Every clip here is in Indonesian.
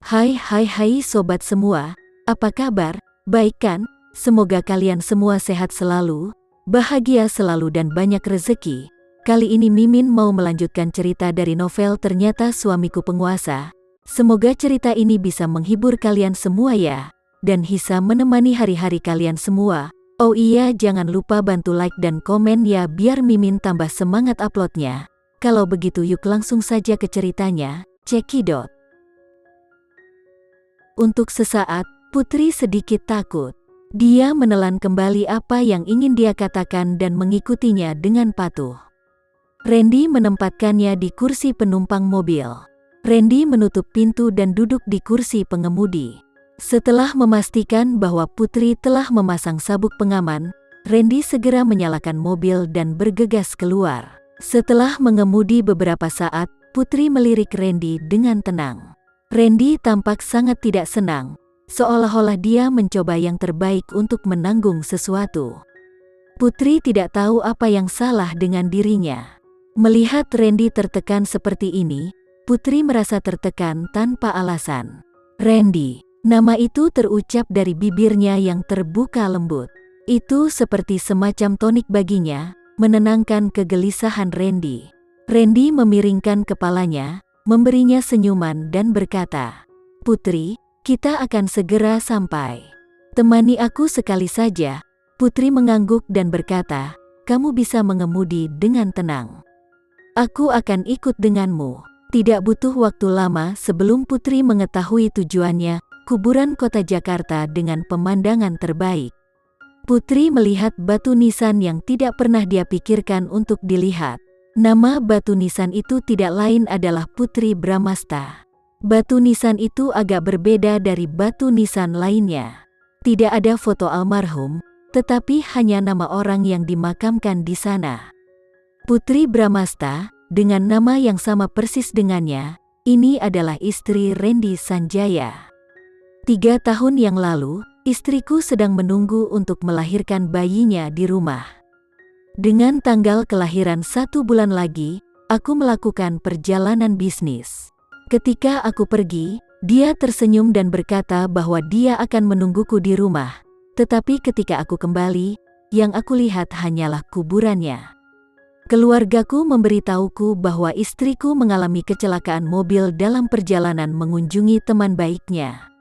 Hai sobat semua, apa kabar? Baik kan? Semoga kalian semua sehat selalu, bahagia selalu dan banyak rezeki. Kali ini Mimin mau melanjutkan cerita dari novel Ternyata Suamiku Penguasa. Semoga cerita ini bisa menghibur kalian semua ya, dan bisa menemani hari-hari kalian semua. Oh iya, jangan lupa bantu like dan komen ya biar Mimin tambah semangat uploadnya. Kalau begitu yuk langsung saja ke ceritanya, cekidot. Untuk sesaat, Putri sedikit takut. Dia menelan kembali apa yang ingin dia katakan dan mengikutinya dengan patuh. Randy menempatkannya di kursi penumpang mobil. Randy menutup pintu dan duduk di kursi pengemudi. Setelah memastikan bahwa Putri telah memasang sabuk pengaman, Randy segera menyalakan mobil dan bergegas keluar. Setelah mengemudi beberapa saat, Putri melirik Randy dengan tenang. Randy tampak sangat tidak senang, seolah-olah dia mencoba yang terbaik untuk menanggung sesuatu. Putri tidak tahu apa yang salah dengan dirinya. Melihat Randy tertekan seperti ini, Putri merasa tertekan tanpa alasan. Randy, nama itu terucap dari bibirnya yang terbuka lembut. Itu seperti semacam tonik baginya, menenangkan kegelisahan Randy. Randy memiringkan kepalanya, memberinya senyuman dan berkata, "Putri, kita akan segera sampai. Temani aku sekali saja." Putri mengangguk dan berkata, "Kamu bisa mengemudi dengan tenang. Aku akan ikut denganmu." Tidak butuh waktu lama sebelum Putri mengetahui tujuannya, kuburan kota Jakarta dengan pemandangan terbaik. Putri melihat batu nisan yang tidak pernah dia pikirkan untuk dilihat. Nama batu nisan itu tidak lain adalah Putri Bramasta. Batu nisan itu agak berbeda dari batu nisan lainnya. Tidak ada foto almarhum, tetapi hanya nama orang yang dimakamkan di sana. Putri Bramasta, dengan nama yang sama persis dengannya, ini adalah istri Randy Sanjaya. 3 tahun yang lalu, istriku sedang menunggu untuk melahirkan bayinya di rumah. Dengan tanggal kelahiran 1 bulan lagi, aku melakukan perjalanan bisnis. Ketika aku pergi, dia tersenyum dan berkata bahwa dia akan menungguku di rumah. Tetapi ketika aku kembali, yang aku lihat hanyalah kuburannya. Keluargaku memberitahuku bahwa istriku mengalami kecelakaan mobil dalam perjalanan mengunjungi teman baiknya.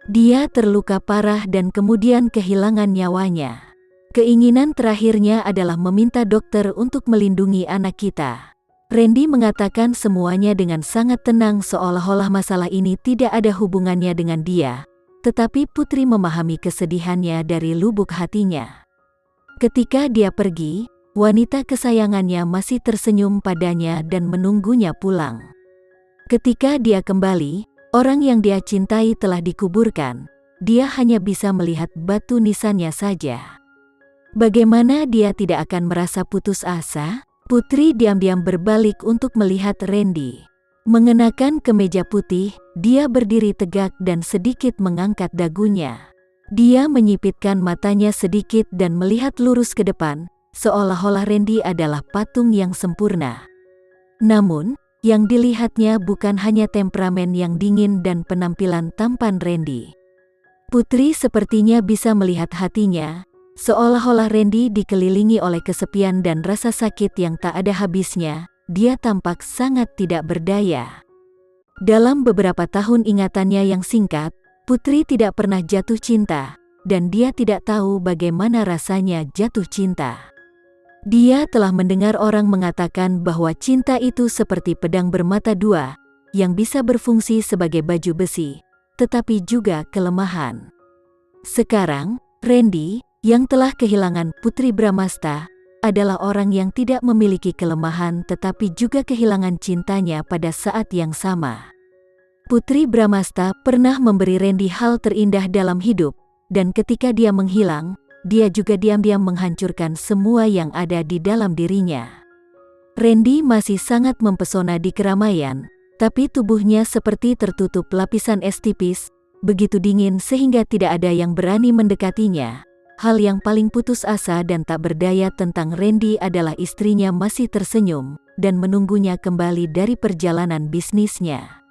Dia terluka parah dan kemudian kehilangan nyawanya. Keinginan terakhirnya adalah meminta dokter untuk melindungi anak kita. Randy mengatakan semuanya dengan sangat tenang seolah-olah masalah ini tidak ada hubungannya dengan dia. Tetapi Putri memahami kesedihannya dari lubuk hatinya. Ketika dia pergi, wanita kesayangannya masih tersenyum padanya dan menunggunya pulang. Ketika dia kembali, orang yang dia cintai telah dikuburkan. Dia hanya bisa melihat batu nisannya saja. Bagaimana dia tidak akan merasa putus asa? Putri diam-diam berbalik untuk melihat Randy. Mengenakan kemeja putih, dia berdiri tegak dan sedikit mengangkat dagunya. Dia menyipitkan matanya sedikit dan melihat lurus ke depan, seolah-olah Randy adalah patung yang sempurna. Namun, yang dilihatnya bukan hanya temperamen yang dingin dan penampilan tampan Randy. Putri sepertinya bisa melihat hatinya, seolah-olah Randy dikelilingi oleh kesepian dan rasa sakit yang tak ada habisnya. Dia tampak sangat tidak berdaya. Dalam beberapa tahun ingatannya yang singkat, Putri tidak pernah jatuh cinta, dan dia tidak tahu bagaimana rasanya jatuh cinta. Dia telah mendengar orang mengatakan bahwa cinta itu seperti pedang bermata dua, yang bisa berfungsi sebagai baju besi, tetapi juga kelemahan. Sekarang, Randy, yang telah kehilangan Putri Bramasta, adalah orang yang tidak memiliki kelemahan tetapi juga kehilangan cintanya pada saat yang sama. Putri Bramasta pernah memberi Randy hal terindah dalam hidup, dan ketika dia menghilang, dia juga diam-diam menghancurkan semua yang ada di dalam dirinya. Randy masih sangat mempesona di keramaian, tapi tubuhnya seperti tertutup lapisan es tipis, begitu dingin sehingga tidak ada yang berani mendekatinya. Hal yang paling putus asa dan tak berdaya tentang Randy adalah istrinya masih tersenyum dan menunggunya kembali dari perjalanan bisnisnya.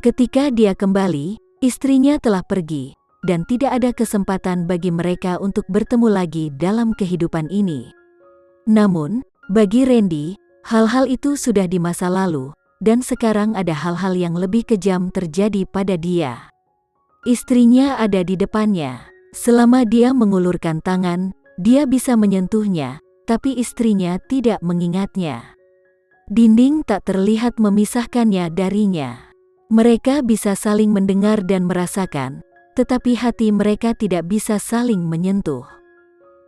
Ketika dia kembali, istrinya telah pergi, dan tidak ada kesempatan bagi mereka untuk bertemu lagi dalam kehidupan ini. Namun, bagi Randy, hal-hal itu sudah di masa lalu, dan sekarang ada hal-hal yang lebih kejam terjadi pada dia. Istrinya ada di depannya. Selama dia mengulurkan tangan, dia bisa menyentuhnya, tapi istrinya tidak mengingatnya. Dinding tak terlihat memisahkannya darinya. Mereka bisa saling mendengar dan merasakan, tetapi hati mereka tidak bisa saling menyentuh.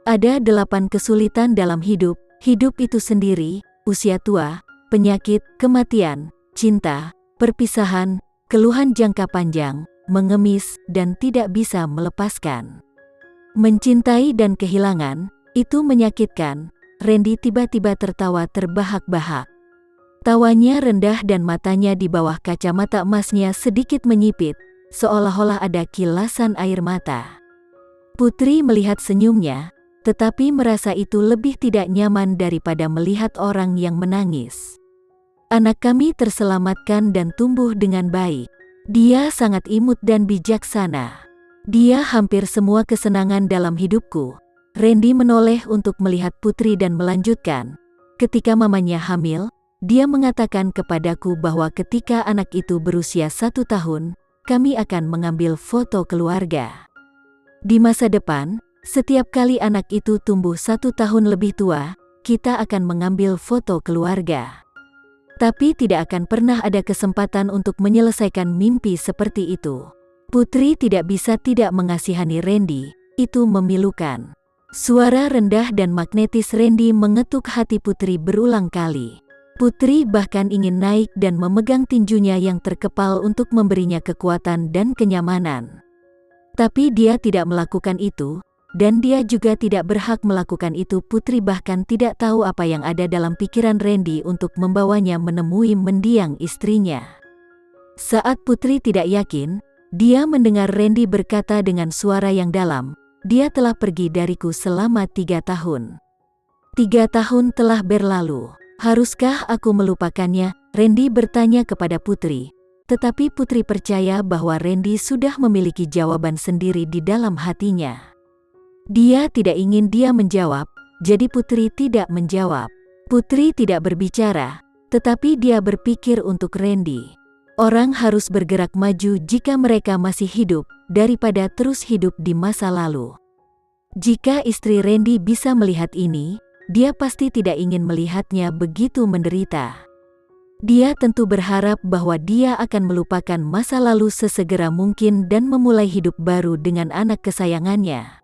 Ada 8 kesulitan dalam hidup itu sendiri: usia tua, penyakit, kematian, cinta, perpisahan, keluhan jangka panjang, mengemis, dan tidak bisa melepaskan. Mencintai dan kehilangan, itu menyakitkan. Randy tiba-tiba tertawa terbahak-bahak. Tawanya rendah dan matanya di bawah kacamata emasnya sedikit menyipit, seolah-olah ada kilasan air mata. Putri melihat senyumnya, tetapi merasa itu lebih tidak nyaman daripada melihat orang yang menangis. Anak kami terselamatkan dan tumbuh dengan baik. Dia sangat imut dan bijaksana. Dia hampir semua kesenangan dalam hidupku. Randy menoleh untuk melihat Putri dan melanjutkan. Ketika mamanya hamil, dia mengatakan kepadaku bahwa ketika anak itu berusia 1 tahun, kami akan mengambil foto keluarga. Di masa depan, setiap kali anak itu tumbuh 1 tahun lebih tua, kita akan mengambil foto keluarga. Tapi tidak akan pernah ada kesempatan untuk menyelesaikan mimpi seperti itu. Putri tidak bisa tidak mengasihani Randy, itu memilukan. Suara rendah dan magnetis Randy mengetuk hati Putri berulang kali. Putri bahkan ingin naik dan memegang tinjunya yang terkepal untuk memberinya kekuatan dan kenyamanan. Tapi dia tidak melakukan itu, dan dia juga tidak berhak melakukan itu. Putri bahkan tidak tahu apa yang ada dalam pikiran Randy untuk membawanya menemui mendiang istrinya. Saat Putri tidak yakin, dia mendengar Randy berkata dengan suara yang dalam, "Dia telah pergi dariku selama 3 tahun. 3 tahun telah berlalu. Haruskah aku melupakannya?" Randy bertanya kepada Putri. Tetapi Putri percaya bahwa Randy sudah memiliki jawaban sendiri di dalam hatinya. Dia tidak ingin dia menjawab, jadi Putri tidak menjawab. Putri tidak berbicara, tetapi dia berpikir untuk Randy. Orang harus bergerak maju jika mereka masih hidup, daripada terus hidup di masa lalu. Jika istri Randy bisa melihat ini, dia pasti tidak ingin melihatnya begitu menderita. Dia tentu berharap bahwa dia akan melupakan masa lalu sesegera mungkin dan memulai hidup baru dengan anak kesayangannya.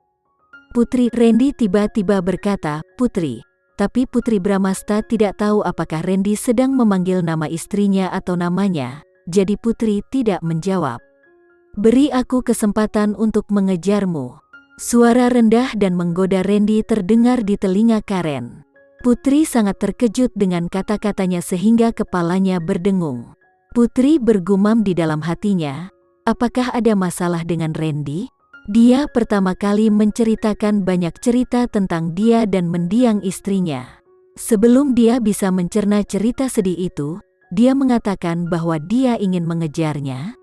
"Putri," Randy tiba-tiba berkata, "Putri." Tapi Putri Bramasta tidak tahu apakah Randy sedang memanggil nama istrinya atau namanya, jadi Putri tidak menjawab. "Beri aku kesempatan untuk mengejarmu." Suara rendah dan menggoda Randy terdengar di telinga Karen. Putri sangat terkejut dengan kata-katanya sehingga kepalanya berdengung. Putri bergumam di dalam hatinya, apakah ada masalah dengan Randy? Dia pertama kali menceritakan banyak cerita tentang dia dan mendiang istrinya. Sebelum dia bisa mencerna cerita sedih itu, dia mengatakan bahwa dia ingin mengejarnya.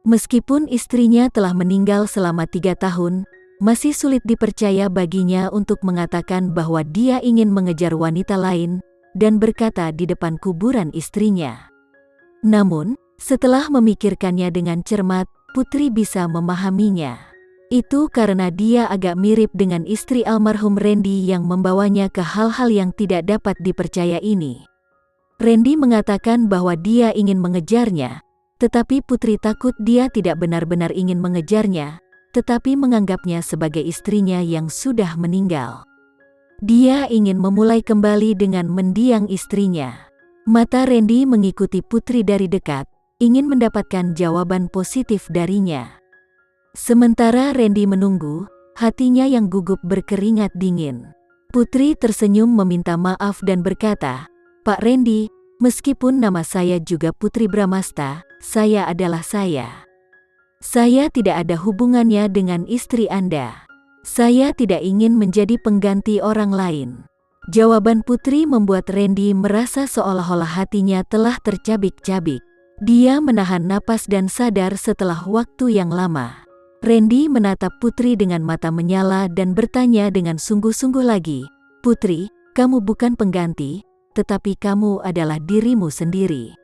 Meskipun istrinya telah meninggal selama 3 tahun, masih sulit dipercaya baginya untuk mengatakan bahwa dia ingin mengejar wanita lain dan berkata di depan kuburan istrinya. Namun, setelah memikirkannya dengan cermat, Putri bisa memahaminya. Itu karena dia agak mirip dengan istri almarhum Randy yang membawanya ke hal-hal yang tidak dapat dipercaya ini. Randy mengatakan bahwa dia ingin mengejarnya, tetapi Putri takut dia tidak benar-benar ingin mengejarnya, tetapi menganggapnya sebagai istrinya yang sudah meninggal. Dia ingin memulai kembali dengan mendiang istrinya. Mata Randy mengikuti Putri dari dekat, ingin mendapatkan jawaban positif darinya. Sementara Randy menunggu, hatinya yang gugup berkeringat dingin. Putri tersenyum meminta maaf dan berkata, "Pak Randy, meskipun nama saya juga Putri Bramasta, saya adalah saya. Saya tidak ada hubungannya dengan istri Anda. Saya tidak ingin menjadi pengganti orang lain." Jawaban Putri membuat Randy merasa seolah-olah hatinya telah tercabik-cabik. Dia menahan napas dan sadar setelah waktu yang lama. Randy menatap Putri dengan mata menyala dan bertanya dengan sungguh-sungguh lagi, "Putri, kamu bukan pengganti, tetapi kamu adalah dirimu sendiri.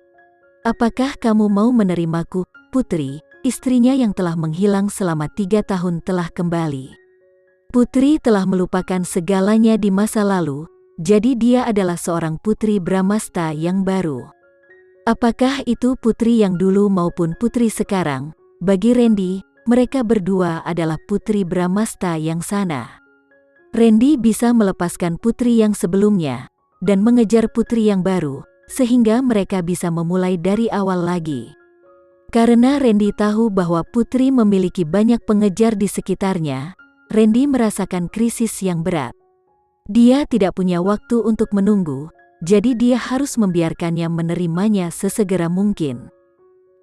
Apakah kamu mau menerimaku?" Putri, istrinya yang telah menghilang selama 3 tahun telah kembali. Putri telah melupakan segalanya di masa lalu, jadi dia adalah seorang putri Bramasta yang baru. Apakah itu putri yang dulu maupun putri sekarang? Bagi Randy, mereka berdua adalah putri Bramasta yang sana. Randy bisa melepaskan putri yang sebelumnya dan mengejar putri yang baru, sehingga mereka bisa memulai dari awal lagi. Karena Randy tahu bahwa putri memiliki banyak pengejar di sekitarnya, Randy merasakan krisis yang berat. Dia tidak punya waktu untuk menunggu, jadi dia harus membiarkannya menerimanya sesegera mungkin.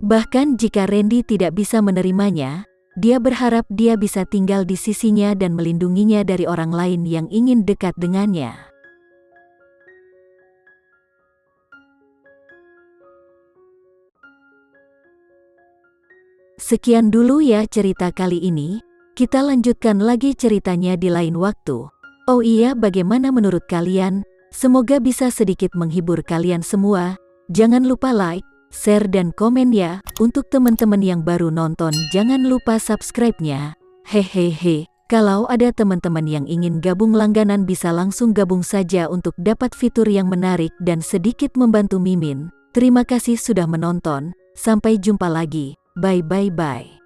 Bahkan jika Randy tidak bisa menerimanya, dia berharap dia bisa tinggal di sisinya dan melindunginya dari orang lain yang ingin dekat dengannya. Sekian dulu ya cerita kali ini, kita lanjutkan lagi ceritanya di lain waktu. Oh iya, bagaimana menurut kalian? Semoga bisa sedikit menghibur kalian semua. Jangan lupa like, share dan komen ya. Untuk teman-teman yang baru nonton jangan lupa subscribe-nya. Hehehe. Kalau ada teman-teman yang ingin gabung langganan bisa langsung gabung saja untuk dapat fitur yang menarik dan sedikit membantu Mimin. Terima kasih sudah menonton. Sampai jumpa lagi. Bye bye bye.